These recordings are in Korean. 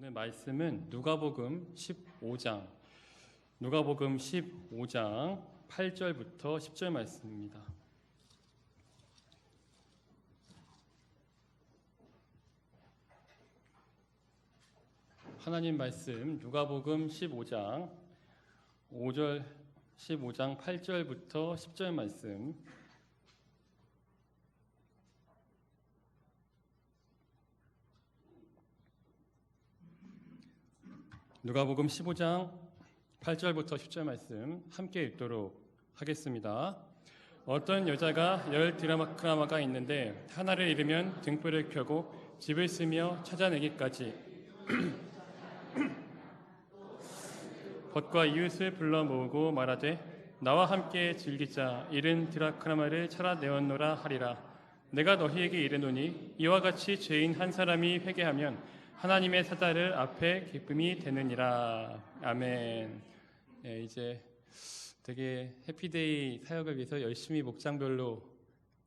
오늘 말씀은 누가복음 15장 8절부터 10절 말씀입니다. 하나님 말씀 누가복음 15장 8절부터 10절 말씀. 누가복음 15장 8절부터 10절 말씀 함께 읽도록 하겠습니다. 어떤 여자가 10드라크마가 있는데 하나를 잃으면 등불을 켜고 집을 쓰며 찾아내기까지 벗과 이웃을 불러 모으고 말하되 나와 함께 즐기자. 잃은 드라크마를 찾아내었노라 하리라. 내가 너희에게 이르노니 이와 같이 죄인 한 사람이 회개하면 하나님의 사자를 앞에 기쁨이 되느니라. 아멘. 네, 이제 되게 해피데이 사역을 위해서 열심히 목장별로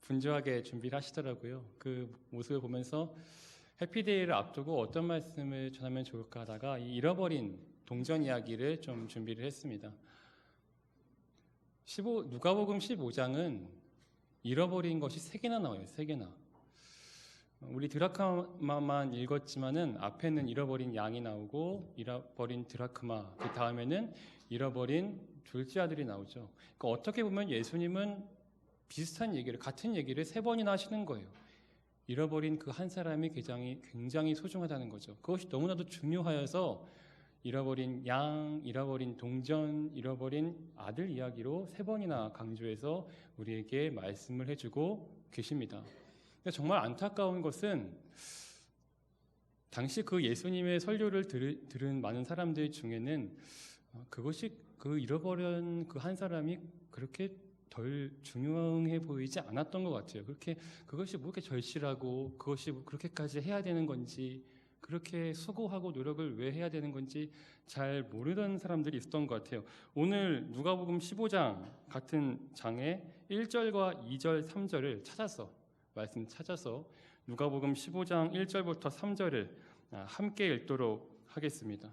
분주하게 준비를 하시더라고요. 그 모습을 보면서 해피데이를 앞두고 어떤 말씀을 전하면 좋을까 하다가 이 잃어버린 동전 이야기를 좀 준비를 했습니다. 누가복음 15장은 잃어버린 것이 3개나 나와요. 3개나. 우리 드라크마만 읽었지만은 앞에는 잃어버린 양이 나오고 잃어버린 드라크마, 그 다음에는 잃어버린 둘째 아들이 나오죠. 그러니까 어떻게 보면 예수님은 비슷한 얘기를, 같은 얘기를 3번이나 하시는 거예요. 잃어버린 그 한 사람이 굉장히 소중하다는 거죠. 그것이 너무나도 중요하여서 잃어버린 양, 잃어버린 동전, 잃어버린 아들 이야기로 3번이나 강조해서 우리에게 말씀을 해주고 계십니다. 정말 안타까운 것은 당시 그 예수님의 설교를 들은 많은 사람들 중에는 그것이 그 잃어버린 그 한 사람이 그렇게 덜 중요해 보이지 않았던 것 같아요. 그것이 뭐 이렇게 절실하고 그것이 뭐 그렇게까지 해야 되는 건지, 그렇게 수고하고 노력을 왜 해야 되는 건지 잘 모르던 사람들이 있었던 것 같아요. 오늘 누가복음 15장 같은 장의 1절과 2절, 3절을 찾아서 누가복음 15장 1절부터 3절을 함께 읽도록 하겠습니다.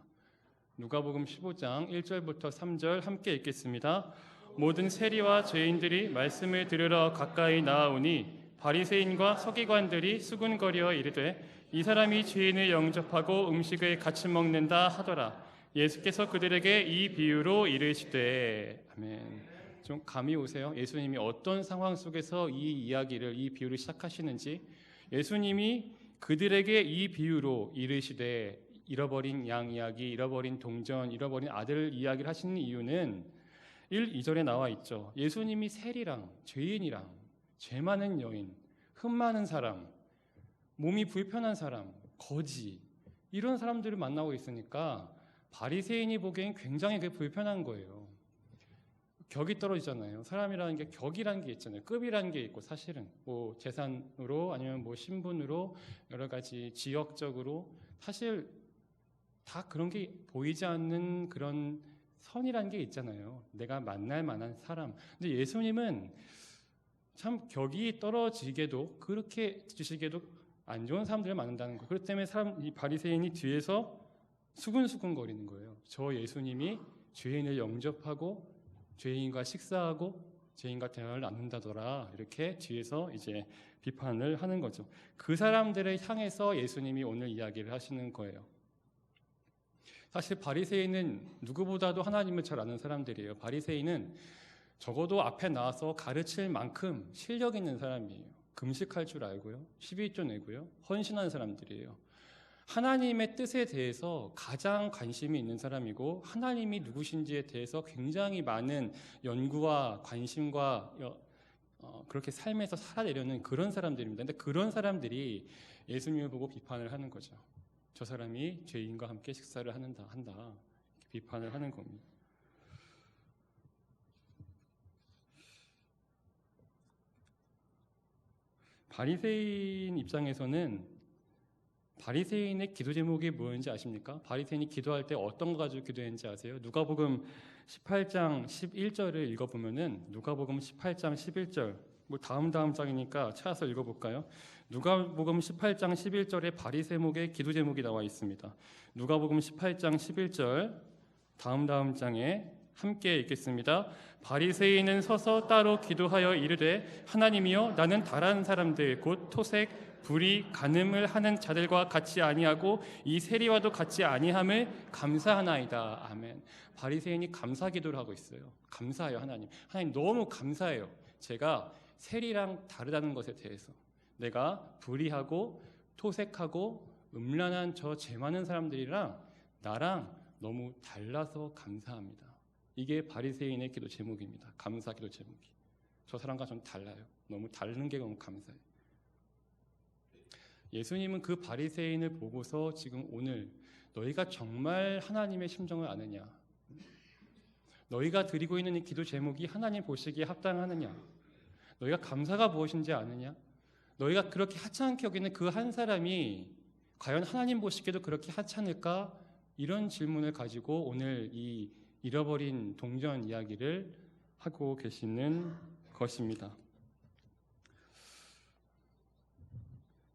누가복음 15장 1절부터 3절 함께 읽겠습니다. 모든 세리와 죄인들이 말씀을 들으러 가까이 나아오니 바리새인과 서기관들이 수군거려 이르되 이 사람이 죄인을 영접하고 음식을 같이 먹는다 하더라. 예수께서 그들에게 이 비유로 이르시되. 아멘. 좀 감이 오세요? 예수님이 어떤 상황 속에서 이 비유를 시작하시는지. 예수님이 그들에게 이 비유로 이르시되, 잃어버린 양 이야기, 잃어버린 동전, 잃어버린 아들 이야기를 하시는 이유는 1, 2절에 나와 있죠. 예수님이 세리랑 죄인이랑 죄 많은 여인, 흠 많은 사람, 몸이 불편한 사람, 거지, 이런 사람들을 만나고 있으니까 바리새인이 보기엔 굉장히 그게 불편한 거예요. 격이 떨어지잖아요. 사람이라는 게 격이라는 게 있잖아요. 급이라는 게 있고, 사실은 뭐 재산으로 아니면 뭐 신분으로 여러 가지 지역적으로 사실 다 그런 게 보이지 않는 그런 선이라는 게 있잖아요. 내가 만날 만한 사람. 근데 예수님은 참 격이 떨어지게도 그렇게 주시게도 안 좋은 사람들을 만난다는 거. 그렇기 때문에 이 바리새인이 뒤에서 수근수근 거리는 거예요. 저 예수님이 죄인을 영접하고 죄인과 식사하고 죄인과 대화를 나눈다더라. 이렇게 뒤에서 이제 비판을 하는 거죠. 그 사람들을 향해서 예수님이 오늘 이야기를 하시는 거예요. 사실 바리새인은 누구보다도 하나님을 잘 아는 사람들이에요. 바리새인은 적어도 앞에 나와서 가르칠 만큼 실력 있는 사람이에요. 금식할 줄 알고요. 11조 내고요. 헌신한 사람들이에요. 하나님의 뜻에 대해서 가장 관심이 있는 사람이고, 하나님이 누구신지에 대해서 굉장히 많은 연구와 관심과 그렇게 삶에서 살아내려는 그런 사람들입니다. 근데 그런 사람들이 예수님을 보고 비판을 하는 거죠. 저 사람이 죄인과 함께 식사를 한다. 이렇게 비판을 하는 겁니다. 바리새인 입장에서는 바리새인의 기도 제목이 뭐였는지 아십니까? 바리새인이 기도할 때 어떤 거 가지고 기도했는지 아세요? 누가복음 18장 11절을 읽어보면은 누가복음 18장 11절 뭐 다음 장이니까 찾아서 읽어볼까요? 누가복음 18장 11절에 바리새목의 기도 제목이 나와 있습니다. 누가복음 18장 11절 다음 장에 함께 읽겠습니다. 바리새인은 서서 따로 기도하여 이르되 하나님이여 나는 다른 사람들 곧 토색, 불의, 간음을 하는 자들과 같이 아니하고 이 세리와도 같이 아니함을 감사하나이다. 아멘. 바리새인이 감사 기도를 하고 있어요. 감사해요. 하나님 너무 감사해요. 제가 세리랑 다르다는 것에 대해서 내가 불의하고 토색하고 음란한 저 죄 많은 사람들이랑 나랑 너무 달라서 감사합니다. 이게 바리새인의 기도 제목입니다. 감사 기도 제목이. 저 사람과 전 달라요. 너무 다른 게 너무 감사해요. 예수님은 그 바리새인을 보고서 지금 오늘 너희가 정말 하나님의 심정을 아느냐? 너희가 드리고 있는 이 기도 제목이 하나님 보시기에 합당하느냐? 너희가 감사가 무엇인지 아느냐? 너희가 그렇게 하찮게 여기는 그 한 사람이 과연 하나님 보시기에도 그렇게 하찮을까? 이런 질문을 가지고 오늘 이 잃어버린 동전 이야기를 하고 계시는 것입니다.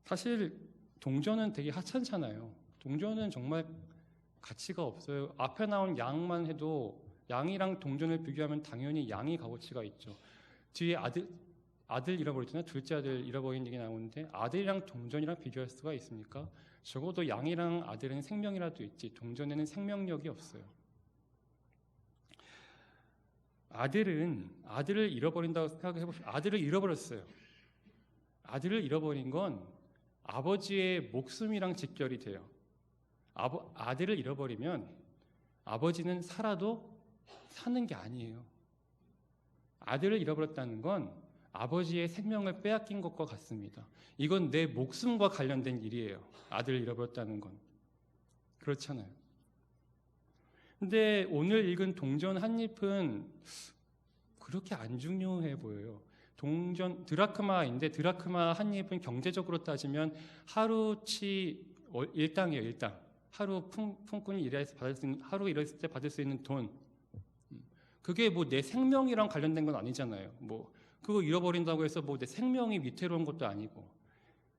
사실 동전은 되게 하찮잖아요. 동전은 정말 가치가 없어요. 앞에 나온 양만 해도 양이랑 동전을 비교하면 당연히 양이 값어치가 있죠. 뒤에 아들 잃어버렸잖아요. 둘째 아들 잃어버린 얘기 나오는데 아들이랑 동전이랑 비교할 수가 있습니까? 적어도 양이랑 아들은 생명이라도 있지 동전에는 생명력이 없어요. 아들을 잃어버린다고 생각해 보시면 아들을 잃어버렸어요. 아들을 잃어버린 건 아버지의 목숨이랑 직결이 돼요. 아들을 잃어버리면 아버지는 살아도 사는 게 아니에요. 아들을 잃어버렸다는 건 아버지의 생명을 빼앗긴 것과 같습니다. 이건 내 목숨과 관련된 일이에요. 아들을 잃어버렸다는 건. 그렇잖아요. 근데 오늘 읽은 동전 한 잎은 그렇게 안 중요해 보여요. 동전 드라크마인데 드라크마 한 잎은 경제적으로 따지면 하루치 일당이에요. 일당. 하루 품꾼이 일해서 받을 수 있는 하루 일했을 때 받을 수 있는 돈. 그게 뭐 내 생명이랑 관련된 건 아니잖아요. 뭐 그거 잃어버린다고 해서 뭐 내 생명이 위태로운 것도 아니고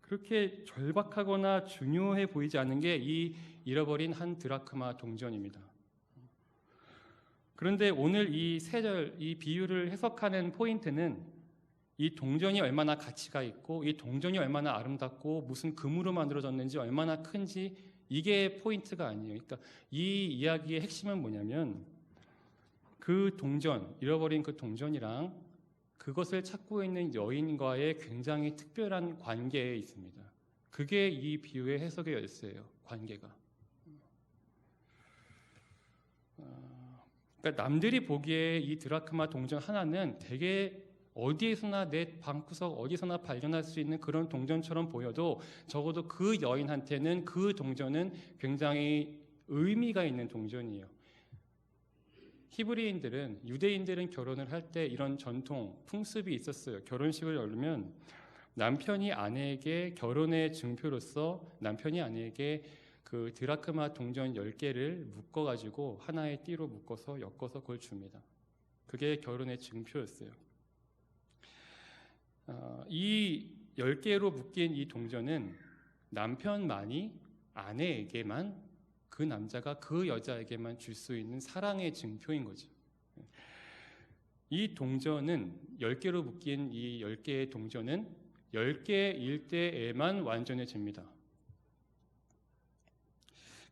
그렇게 절박하거나 중요해 보이지 않는 게 이 잃어버린 한 드라크마 동전입니다. 그런데 오늘 이 세 절, 이 비유를 해석하는 포인트는 이 동전이 얼마나 가치가 있고 이 동전이 얼마나 아름답고 무슨 금으로 만들어졌는지 얼마나 큰지 이게 포인트가 아니에요. 그러니까 이 이야기의 핵심은 뭐냐면 그 동전, 잃어버린 그 동전이랑 그것을 찾고 있는 여인과의 굉장히 특별한 관계에 있습니다. 그게 이 비유의 해석의 열쇠예요. 관계가. 그러니까 남들이 보기에 이 드라크마 동전 하나는 되게 어디에서나 내 방구석 어디서나 발견할 수 있는 그런 동전처럼 보여도 적어도 그 여인한테는 그 동전은 굉장히 의미가 있는 동전이에요. 히브리인들은 유대인들은 결혼을 할 때 이런 전통 풍습이 있었어요. 결혼식을 열면 남편이 아내에게 결혼의 증표로서 남편이 아내에게 그 드라크마 동전 10개를 묶어가지고 하나의 띠로 묶어서 엮어서 그걸 줍니다. 그게 결혼의 증표였어요. 이 10개로 묶인 이 동전은 남편만이 아내에게만 그 남자가 그 여자에게만 줄 수 있는 사랑의 증표인 거죠. 이 동전은 10개로 묶인 이 10개의 동전은 10개일 때에만 완전해집니다.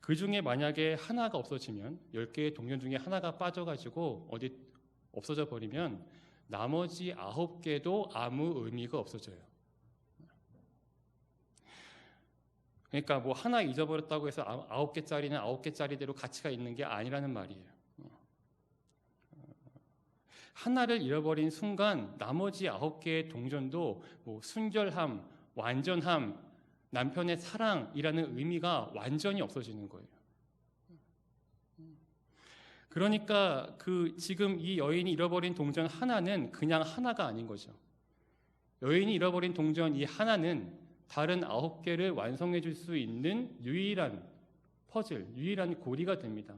그 중에 만약에 하나가 없어지면 10개의 동전 중에 하나가 빠져가지고 어디 없어져 버리면 나머지 9개도 아무 의미가 없어져요. 그러니까 뭐 하나 잊어버렸다고 해서 9개짜리는 9개짜리대로 가치가 있는 게 아니라는 말이에요. 하나를 잃어버린 순간 나머지 9개의 동전도 뭐 순결함, 완전함, 남편의 사랑이라는 의미가 완전히 없어지는 거예요. 그러니까 지금 이 여인이 잃어버린 동전 하나는 그냥 하나가 아닌 거죠. 여인이 잃어버린 동전 이 하나는 다른 9개를 완성해 줄 수 있는 유일한 퍼즐, 유일한 고리가 됩니다.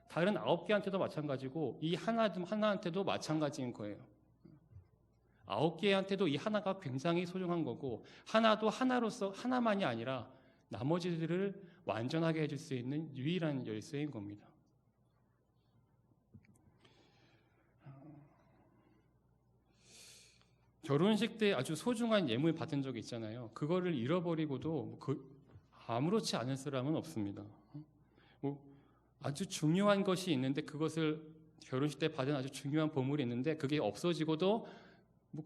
다른 9개한테도 마찬가지고 이 하나한테도 마찬가지인 거예요. 9개한테도 이 하나가 굉장히 소중한 거고, 하나도 하나로서 하나만이 아니라 나머지들을 완전하게 해줄 수 있는 유일한 열쇠인 겁니다. 결혼식 때 아주 소중한 예물 받은 적이 있잖아요. 그거를 잃어버리고도 아무렇지 않은 사람은 없습니다. 아주 중요한 것이 있는데, 그것을 결혼식 때 받은 아주 중요한 보물이 있는데 그게 없어지고도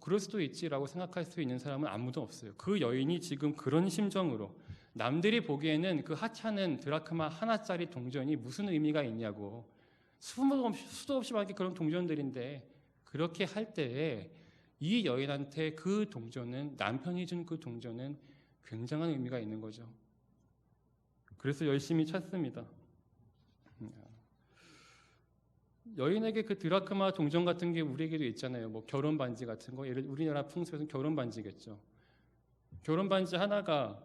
그럴 수도 있지라고 생각할 수 있는 사람은 아무도 없어요. 그 여인이 지금 그런 심정으로, 남들이 보기에는 그 하찮은 드라크마 하나짜리 동전이 무슨 의미가 있냐고, 수도 없이 많은 그런 동전들인데, 그렇게 할 때에 이 여인한테 그 동전은, 남편이 준 그 동전은 굉장한 의미가 있는 거죠. 그래서 열심히 찾습니다. 여인에게 그 드라크마 동전 같은 게 우리에게도 있잖아요. 결혼 반지 같은 거, 우리나라 풍습에서는 결혼 반지겠죠. 결혼 반지 하나가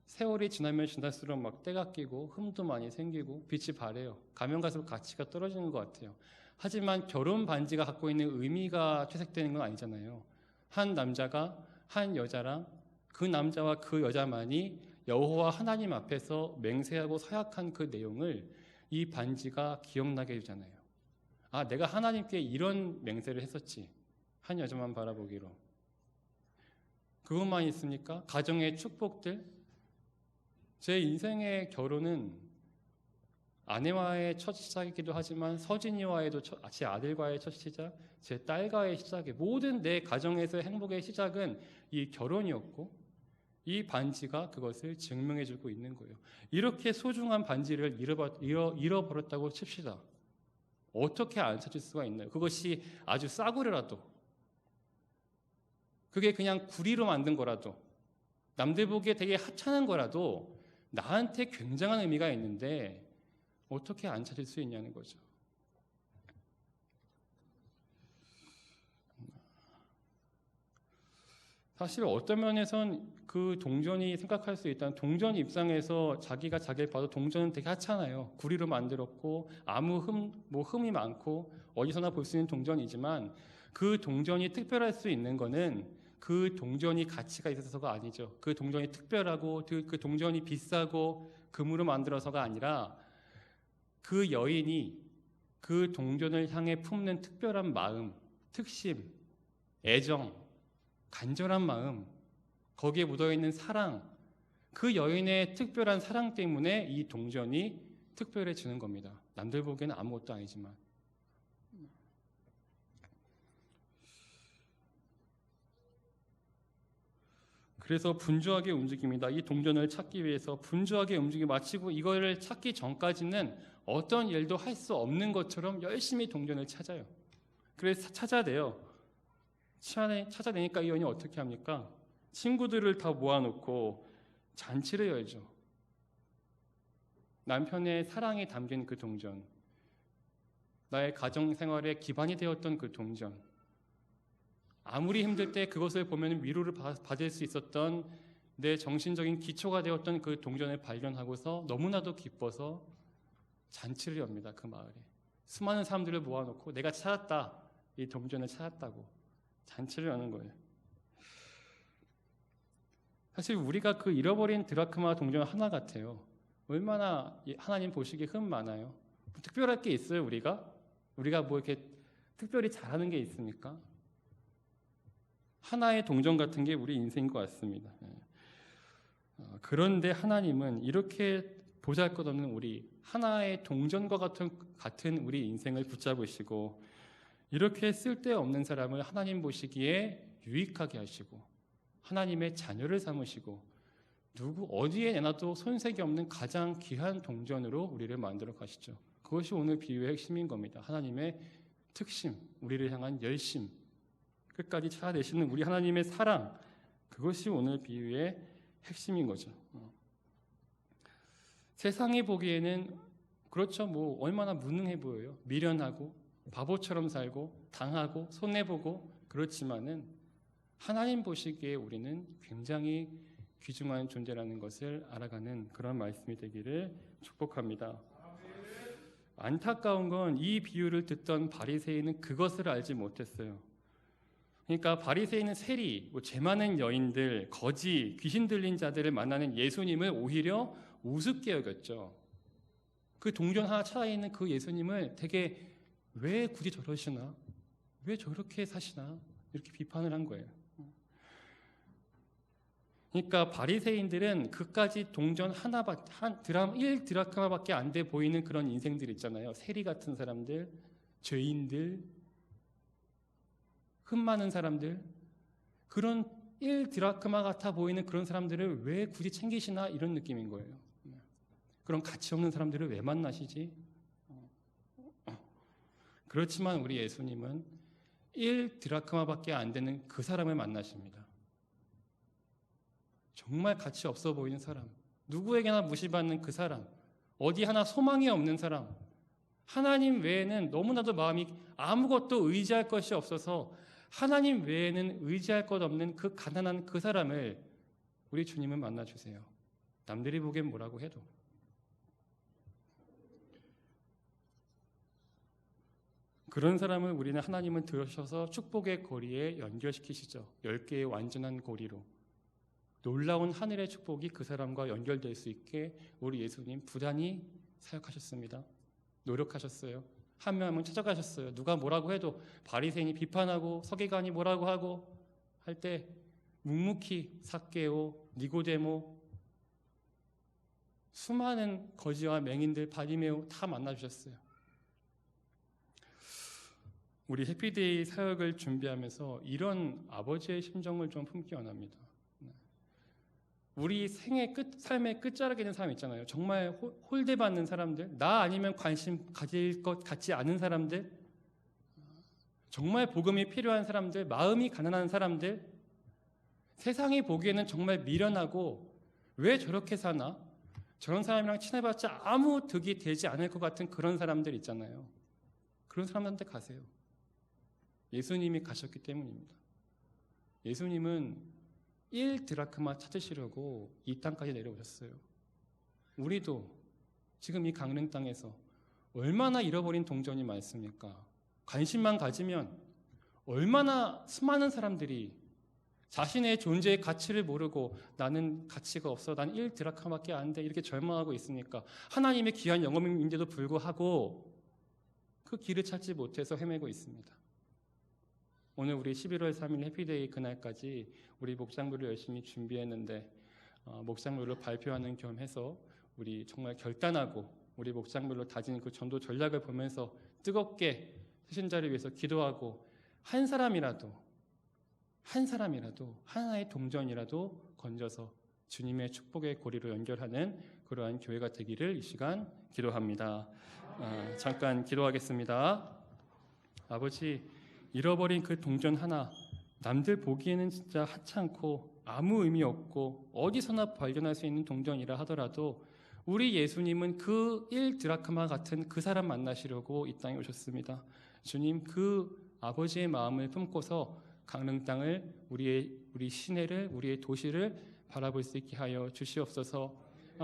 세월이 지나면 지날수록 막 때가 끼고 흠도 많이 생기고 빛이 바래요. 가면 갈수록 가치가 떨어지는 것 같아요. 하지만 결혼 반지가 갖고 있는 의미가 퇴색되는 건 아니잖아요. 한 남자가 한 여자랑, 그 남자와 그 여자만이 여호와 하나님 앞에서 맹세하고 서약한 그 내용을 이 반지가 기억나게 해주잖아요. 아, 내가 하나님께 이런 맹세를 했었지. 한 여자만 바라보기로. 그것만 있습니까? 가정의 축복들. 제 인생의 결혼은 아내와의 첫 시작이기도 하지만 서진이와의도 제 아들과의 첫 시작, 제 딸과의 시작이, 모든 내 가정에서의 행복의 시작은 이 결혼이었고, 이 반지가 그것을 증명해주고 있는 거예요. 이렇게 소중한 반지를 잃어버렸다고 칩시다. 어떻게 안 찾을 수가 있나요? 그것이 아주 싸구려라도, 그게 그냥 구리로 만든 거라도, 남들 보기에 되게 하찮은 거라도 나한테 굉장한 의미가 있는데 어떻게 안 찾을 수 있냐는 거죠. 사실 어떤 면에선 그 동전이 생각할 수 있다는, 동전 입장에서 자기가 자기를 봐도 동전은 되게 하찮아요. 구리로 만들었고 아무 흠이 많고 어디서나 볼 수 있는 동전이지만, 그 동전이 특별할 수 있는 거는 그 동전이 가치가 있어서가 아니죠. 그 동전이 특별하고 그 동전이 비싸고 금으로 만들어서가 아니라, 그 여인이 그 동전을 향해 품는 특별한 마음, 특심, 애정, 간절한 마음, 거기에 묻어있는 사랑, 그 여인의 특별한 사랑 때문에 이 동전이 특별해지는 겁니다. 남들 보기에는 아무것도 아니지만. 그래서 분주하게 움직입니다. 이 동전을 찾기 위해서 분주하게 움직이고, 마치고 이거를 찾기 전까지는 어떤 일도 할 수 없는 것처럼 열심히 동전을 찾아요. 그래서 찾아내요. 찾아내니까 이 여인이 어떻게 합니까? 친구들을 다 모아놓고 잔치를 열죠. 남편의 사랑이 담긴 그 동전, 나의 가정생활의 기반이 되었던 그 동전, 아무리 힘들 때 그것을 보면 위로를 받을 수 있었던 내 정신적인 기초가 되었던 그 동전을 발견하고서 너무나도 기뻐서 잔치를 엽니다. 그 마을에 수많은 사람들을 모아놓고 내가 찾았다, 이 동전을 찾았다고 잔치를 여는 거예요. 사실 우리가 그 잃어버린 드라크마 동전 하나 같아요. 얼마나 하나님 보시기에 흠 많아요. 특별할 게 있어요? 우리가 이렇게 특별히 잘하는 게 있습니까? 하나의 동전 같은 게 우리 인생인 것 같습니다. 그런데 하나님은 이렇게 보잘것없는 우리, 하나의 동전과 같은 우리 인생을 붙잡으시고, 이렇게 쓸데없는 사람을 하나님 보시기에 유익하게 하시고, 하나님의 자녀를 삼으시고, 어디에 내놔도 손색이 없는 가장 귀한 동전으로 우리를 만들어 가시죠. 그것이 오늘 비유의 핵심인 겁니다. 하나님의 특심, 우리를 향한 열심, 끝까지 찾아내시는 우리 하나님의 사랑, 그것이 오늘 비유의 핵심인 거죠. 세상이 보기에는 그렇죠. 얼마나 무능해 보여요. 미련하고 바보처럼 살고 당하고 손해보고, 그렇지만은 하나님 보시기에 우리는 굉장히 귀중한 존재라는 것을 알아가는 그런 말씀이 되기를 축복합니다. 안타까운 건 이 비유를 듣던 바리새인은 그것을 알지 못했어요. 그러니까 바리새인은 세리, 죄 많은 여인들, 거지, 귀신 들린 자들을 만나는 예수님을 오히려 우습게 여겼죠. 그 동전 하나 차에 있는 그 예수님을 되게 왜 굳이 저러시나? 왜 저렇게 사시나? 이렇게 비판을 한 거예요. 그러니까 바리새인들은 그까지 동전 하나밖에, 1드라크마밖에 안 돼 보이는 그런 인생들 있잖아요. 세리 같은 사람들, 죄인들, 흠 많은 사람들, 그런 1드라크마 같아 보이는 그런 사람들을 왜 굳이 챙기시나 이런 느낌인 거예요. 그런 가치 없는 사람들을 왜 만나시지? 그렇지만 우리 예수님은 1드라크마밖에 안 되는 그 사람을 만나십니다. 정말 가치 없어 보이는 사람, 누구에게나 무시받는 그 사람, 어디 하나 소망이 없는 사람, 하나님 외에는 너무나도 마음이 아무것도 의지할 것이 없어서 하나님 외에는 의지할 것 없는 그 가난한 그 사람을 우리 주님은 만나주세요. 남들이 보기엔 뭐라고 해도. 그런 사람을 우리는 하나님은 들으셔서 축복의 고리에 연결시키시죠. 10개의 완전한 고리로. 놀라운 하늘의 축복이 그 사람과 연결될 수 있게 우리 예수님 부단히 사역하셨습니다. 노력하셨어요. 한 명 한 명 찾아가셨어요. 누가 뭐라고 해도 바리새인이 비판하고 서기관이 뭐라고 하고 할 때 묵묵히 삭개오, 니고데모, 수많은 거지와 맹인들, 바리메오 다 만나주셨어요. 우리 해피데이 사역을 준비하면서 이런 아버지의 심정을 좀 품기 원합니다. 우리 삶의 끝자락에 있는 사람 있잖아요. 정말 홀대받는 사람들, 나 아니면 관심 가질 것 같지 않은 사람들, 정말 복음이 필요한 사람들, 마음이 가난한 사람들, 세상이 보기에는 정말 미련하고 왜 저렇게 사나? 저런 사람이랑 친해봤자 아무 득이 되지 않을 것 같은 그런 사람들 있잖아요. 그런 사람들한테 가세요. 예수님이 가셨기 때문입니다. 예수님은 1드라크마 찾으시려고 이 땅까지 내려오셨어요. 우리도 지금 이 강릉 땅에서 얼마나 잃어버린 동전이 많습니까? 관심만 가지면 얼마나 수많은 사람들이 자신의 존재의 가치를 모르고 나는 가치가 없어, 난 1드라크마밖에 안 돼 이렇게 절망하고 있으니까 하나님의 귀한 영혼인데도 불구하고 그 길을 찾지 못해서 헤매고 있습니다. 오늘 우리 11월 3일 해피데이 그날까지 우리 목장부를 열심히 준비했는데 목장부를 발표하는 겸 해서 우리 정말 결단하고 우리 목장부로 다진 그 전도 전략을 보면서 뜨겁게 세신자를 위해서 기도하고 한 사람이라도 하나의 동전이라도 건져서 주님의 축복의 고리로 연결하는 그러한 교회가 되기를 이 시간 기도합니다. 잠깐 기도하겠습니다. 아버지, 잃어버린 그 동전 하나, 남들 보기에는 진짜 하찮고 아무 의미 없고 어디서나 발견할 수 있는 동전이라 하더라도 우리 예수님은 그 1드라크마 같은 그 사람 만나시려고 이 땅에 오셨습니다. 주님, 그 아버지의 마음을 품고서 강릉 땅을, 우리 시내를, 우리의 도시를 바라볼 수 있게 하여 주시옵소서.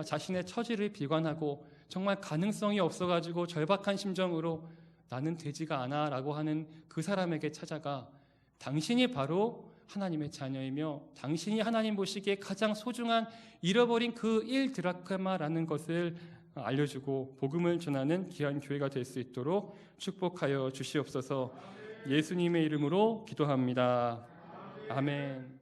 자신의 처지를 비관하고 정말 가능성이 없어가지고 절박한 심정으로 나는 되지가 않아 라고 하는 그 사람에게 찾아가 당신이 바로 하나님의 자녀이며 당신이 하나님 보시기에 가장 소중한 잃어버린 그 1드라크마라는 것을 알려주고 복음을 전하는 귀한 교회가 될 수 있도록 축복하여 주시옵소서. 예수님의 이름으로 기도합니다. 아멘.